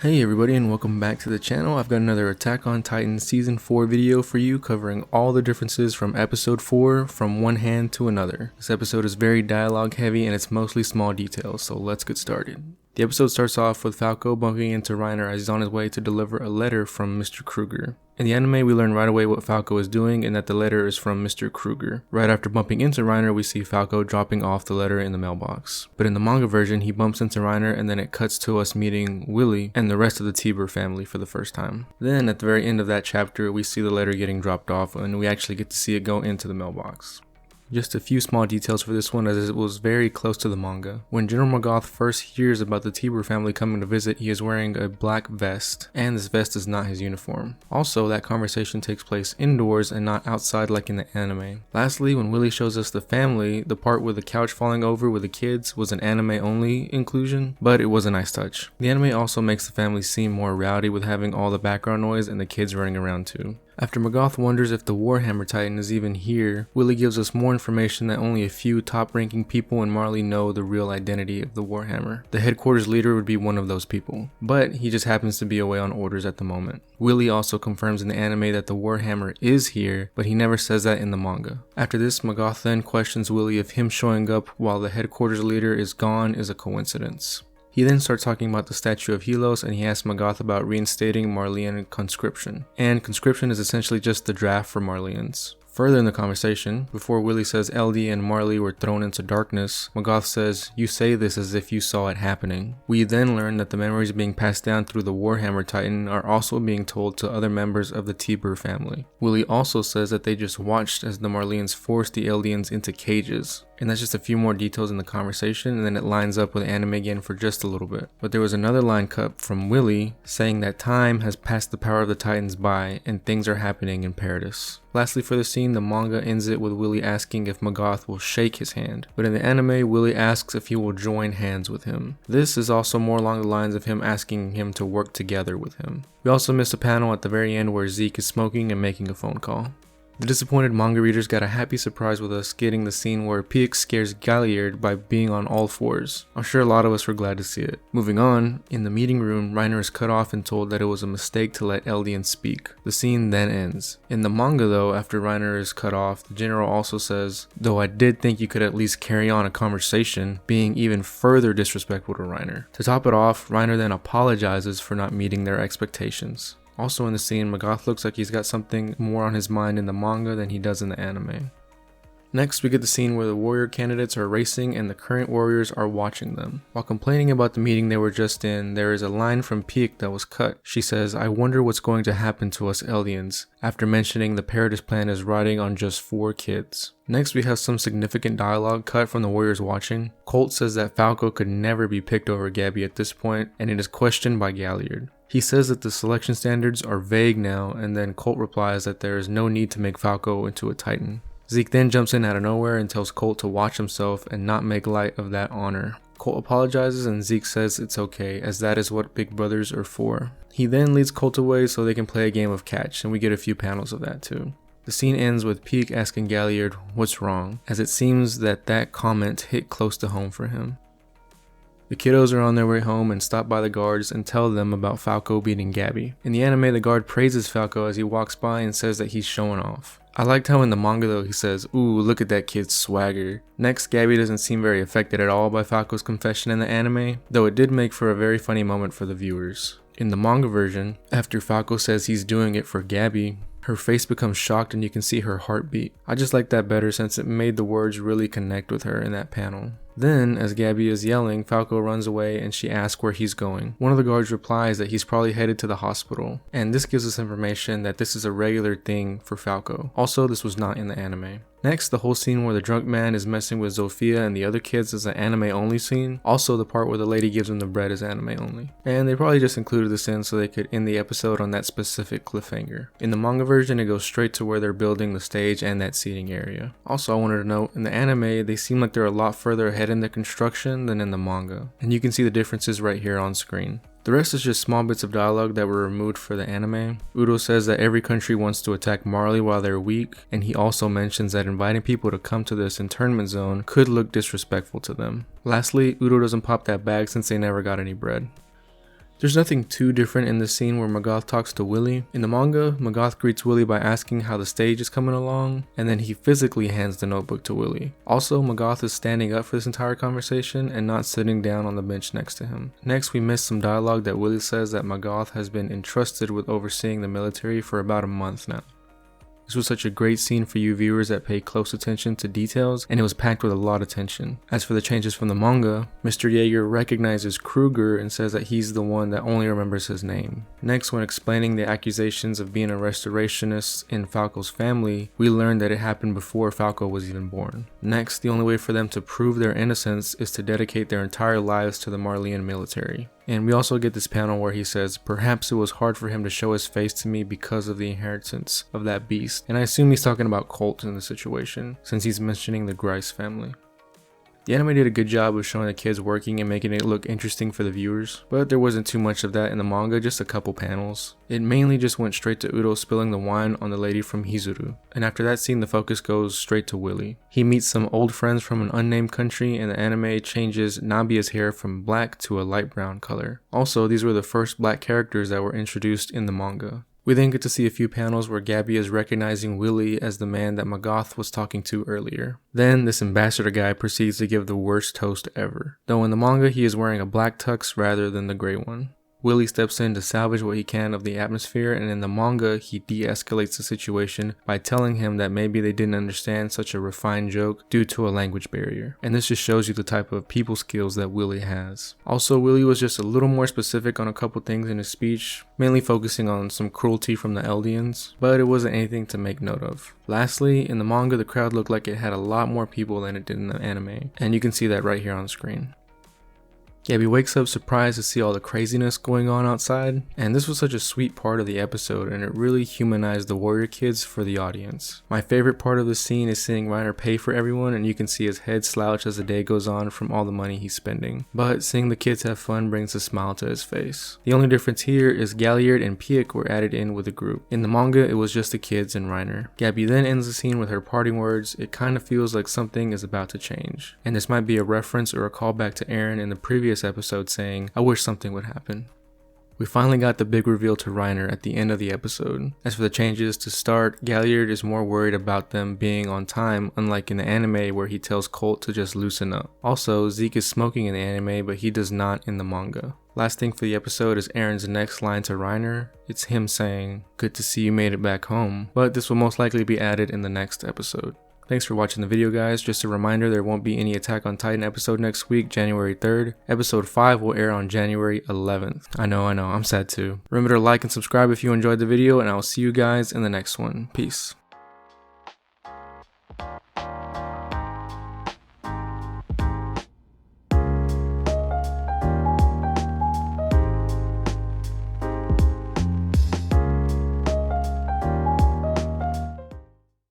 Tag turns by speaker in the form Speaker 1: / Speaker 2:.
Speaker 1: Hey everybody, and welcome back to the channel. I've got another Attack on Titan Season 4 video for you covering all the differences from Episode 4 from one hand to another. This episode is very dialogue heavy and it's mostly small details, so let's get started. The episode starts off with Falco bumping into Reiner as he's on his way to deliver a letter from Mr. Kruger. In the anime, we learn right away what Falco is doing and that the letter is from Mr. Kruger. Right after bumping into Reiner, we see Falco dropping off the letter in the mailbox. But in the manga version, he bumps into Reiner and then it cuts to us meeting Willy and the rest of the Tybur family for the first time. Then at the very end of that chapter, we see the letter getting dropped off and we actually get to see it go into the mailbox. Just a few small details for this one as it was very close to the manga. When General Magath first hears about the Tybur family coming to visit, he is wearing a black vest, and this vest is not his uniform. Also, that conversation takes place indoors and not outside like in the anime. Lastly, when Willy shows us the family, the part with the couch falling over with the kids was an anime only inclusion, but it was a nice touch. The anime also makes the family seem more rowdy with having all the background noise and the kids running around too. After Magath wonders if the Warhammer Titan is even here, Willy gives us more information that only a few top-ranking people in Marley know the real identity of the Warhammer. The headquarters leader would be one of those people, but he just happens to be away on orders at the moment. Willy also confirms in the anime that the Warhammer is here, but he never says that in the manga. After this, Magath then questions Willy if him showing up while the headquarters leader is gone is a coincidence. He then starts talking about the statue of Helos and he asks Magath about reinstating Marleyan conscription. And conscription is essentially just the draft for Marleyans. Further in the conversation, before Willy says LD and Marley were thrown into darkness, Magath says, "You say this as if you saw it happening." We then learn that the memories being passed down through the Warhammer Titan are also being told to other members of the Tybur family. Willy also says that they just watched as the Marleyans forced the Eldians into cages. And that's just a few more details in the conversation, and then it lines up with anime again for just a little bit. But there was another line cut from Willy saying that time has passed the power of the Titans by and things are happening in Paradis. Lastly for the scene, the manga ends it with Willy asking if Magath will shake his hand. But in the anime, Willy asks if he will join hands with him. This is also more along the lines of him asking him to work together with him. We also missed a panel at the very end where Zeke is smoking and making a phone call. The disappointed manga readers got a happy surprise with us getting the scene where Pieck scares Galliard by being on all fours. I'm sure a lot of us were glad to see it. Moving on, in the meeting room, Reiner is cut off and told that it was a mistake to let Eldian speak. The scene then ends. In the manga though, after Reiner is cut off, the general also says, "Though I did think you could at least carry on a conversation," being even further disrespectful to Reiner. To top it off, Reiner then apologizes for not meeting their expectations. Also in the scene, Magath looks like he's got something more on his mind in the manga than he does in the anime. Next, we get the scene where the warrior candidates are racing and the current warriors are watching them. While complaining about the meeting they were just in, there is a line from Pieck that was cut. She says, "I wonder what's going to happen to us Eldians," after mentioning the Paradis plan is riding on just 4 kids. Next, we have some significant dialogue cut from the warriors watching. Colt says that Falco could never be picked over Gabby at this point, and it is questioned by Galliard. He says that the selection standards are vague now, and then Colt replies that there is no need to make Falco into a Titan. Zeke then jumps in out of nowhere and tells Colt to watch himself and not make light of that honor. Colt apologizes and Zeke says it's okay, as that is what big brothers are for. He then leads Colt away so they can play a game of catch, and we get a few panels of that too. The scene ends with Pieck asking Galliard what's wrong, as it seems that comment hit close to home for him. The kiddos are on their way home and stop by the guards and tell them about Falco beating Gabby. In the anime, the guard praises Falco as he walks by and says that he's showing off. I liked how in the manga though he says, "Ooh, look at that kid's swagger." Next, Gabby doesn't seem very affected at all by Falco's confession in the anime, though it did make for a very funny moment for the viewers. In the manga version, after Falco says he's doing it for Gabby, her face becomes shocked and you can see her heartbeat. I just like that better since it made the words really connect with her in that panel. Then, as Gabby is yelling, Falco runs away and she asks where he's going. One of the guards replies that he's probably headed to the hospital, and this gives us information that this is a regular thing for Falco. Also, this was not in the anime. Next, the whole scene where the drunk man is messing with Zofia and the other kids is an anime only scene. Also, the part where the lady gives him the bread is anime only. And they probably just included this in so they could end the episode on that specific cliffhanger. In the manga version, it goes straight to where they're building the stage and that seating area. Also, I wanted to note, in the anime, they seem like they're a lot further ahead in the construction than in the manga. And you can see the differences right here on screen. The rest is just small bits of dialogue that were removed for the anime. Udo says that every country wants to attack Marley while they're weak, and he also mentions that inviting people to come to this internment zone could look disrespectful to them. Lastly, Udo doesn't pop that bag since they never got any bread. There's nothing too different in this scene where Magath talks to Willy. In the manga, Magath greets Willy by asking how the stage is coming along, and then he physically hands the notebook to Willy. Also, Magath is standing up for this entire conversation and not sitting down on the bench next to him. Next, we miss some dialogue that Willy says that Magath has been entrusted with overseeing the military for about a month now. This was such a great scene for you viewers that pay close attention to details, and it was packed with a lot of tension. As for the changes from the manga, Mr. Yeager recognizes Kruger and says that he's the one that only remembers his name. Next, when explaining the accusations of being a restorationist in Falco's family, we learn that it happened before Falco was even born. Next, the only way for them to prove their innocence is to dedicate their entire lives to the Marleyan military. And we also get this panel where he says, perhaps it was hard for him to show his face to me because of the inheritance of that beast. And I assume he's talking about Colt in the situation, since he's mentioning the Grice family. The anime did a good job of showing the kids working and making it look interesting for the viewers, but there wasn't too much of that in the manga, just a couple panels. It mainly just went straight to Udo spilling the wine on the lady from Hizuru, and after that scene the focus goes straight to Willy. He meets some old friends from an unnamed country, and the anime changes Nabia's hair from black to a light brown color. Also, these were the first black characters that were introduced in the manga. We then get to see a few panels where Gabby is recognizing Willy as the man that Magath was talking to earlier. Then this ambassador guy proceeds to give the worst toast ever, though in the manga he is wearing a black tux rather than the gray one. Willy steps in to salvage what he can of the atmosphere, and in the manga he de-escalates the situation by telling him that maybe they didn't understand such a refined joke due to a language barrier. And this just shows you the type of people skills that Willy has. Also, Willy was just a little more specific on a couple things in his speech, mainly focusing on some cruelty from the Eldians, but it wasn't anything to make note of. Lastly, in the manga the crowd looked like it had a lot more people than it did in the anime, and you can see that right here on screen. Gabby wakes up surprised to see all the craziness going on outside, and this was such a sweet part of the episode, and it really humanized the warrior kids for the audience. My favorite part of the scene is seeing Reiner pay for everyone, and you can see his head slouch as the day goes on from all the money he's spending. But seeing the kids have fun brings a smile to his face. The only difference here is Galliard and Piek were added in with the group. In the manga, it was just the kids and Reiner. Gabby then ends the scene with her parting words. It kind of feels like something is about to change, and this might be a reference or a callback to Eren in the previous episode saying, I wish something would happen. We finally got the big reveal to Reiner at the end of the episode. As for the changes, to start, Galliard is more worried about them being on time, unlike in the anime where he tells Colt to just loosen up. Also, Zeke is smoking in the anime, but he does not in the manga. Last thing for the episode is Eren's next line to Reiner. It's him saying, good to see you made it back home, but this will most likely be added in the next episode. Thanks for watching the video, guys. Just a reminder, there won't be any Attack on Titan episode next week, January 3rd. Episode 5 will air on January 11th. I know, I'm sad too. Remember to like and subscribe if you enjoyed the video, and I will see you guys in the next one. Peace.